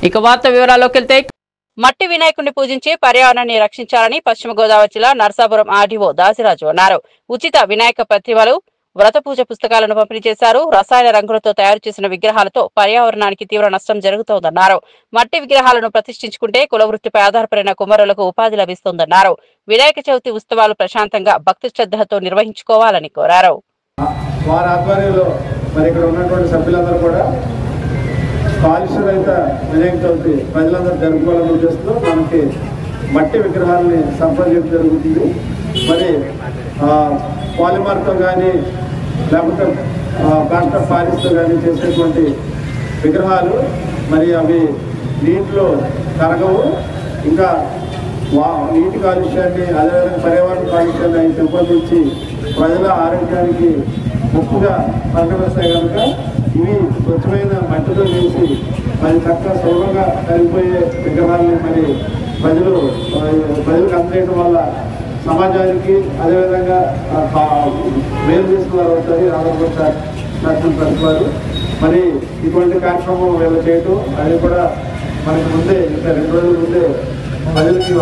ఇక వార్త వివరాల్లోకి వెళ్తే మట్టి వినాయకుడిని పూజించి పర్యావరణాన్ని రక్షించాలని పశ్చిమ గోదావరి జిల్లా నరసాపురం ఆర్డీఓ దాసిరాజు అన్నారు. ఉచిత వినాయక ప్రతిమలు, వ్రత పూజ పుస్తకాలను పంపిణీ చేశారు. రసాయన రంగులతో తయారు చేసిన విగ్రహాలతో పర్యావరణానికి తీవ్ర నష్టం జరుగుతోందన్నారు. మట్టి విగ్రహాలను ప్రతిష్ఠించుకుంటే కులవృత్తిపై ఆధారపడిన కుమ్మరులకు ఉపాధి లభిస్తోందన్నారు. వినాయక చవితి ఉత్సవాలు ప్రశాంతంగా భక్తి శ్రద్ధలతో నిర్వహించుకోవాలని కోరారు. కాలుష్య రహిత వినాయక చవితి ప్రజలందరూ జరుపుకోవాలని ఉద్దేశంతో మనకి మట్టి విగ్రహాలని సంప్రదించడం జరుగుతుంది. మరి పాలిమర్తో కానీ లేకపోతే ప్లాస్టర్ పాలిస్తో కానీ చేసేటువంటి విగ్రహాలు మరి అవి నీటిలో కరగవు, ఇంకా నీటి కాలుష్యాన్ని అదేవిధంగా పర్యావరణ కాలుష్యాన్ని అవి పెంపొందించి ప్రజల ఆరోగ్యానికి ముప్పుగా పరిణమిస్తాయి కనుక ఇవి స్వచ్ఛమైన మట్టితో వేసి మరి చక్కగా సులభంగా కలిగిపోయే విగ్రహాలని మరి ప్రజలకు అందజేయడం వల్ల సమాజానికి అదేవిధంగా మేలు తీసుకున్నారు అవుతారు. రామకృష్ణ ప్రతివారు మరి ఇటువంటి కార్యక్రమం వీళ్ళు చేయటం అది కూడా మనకి ముందే ఇంకా 2 రోజుల ముందే ప్రజలకి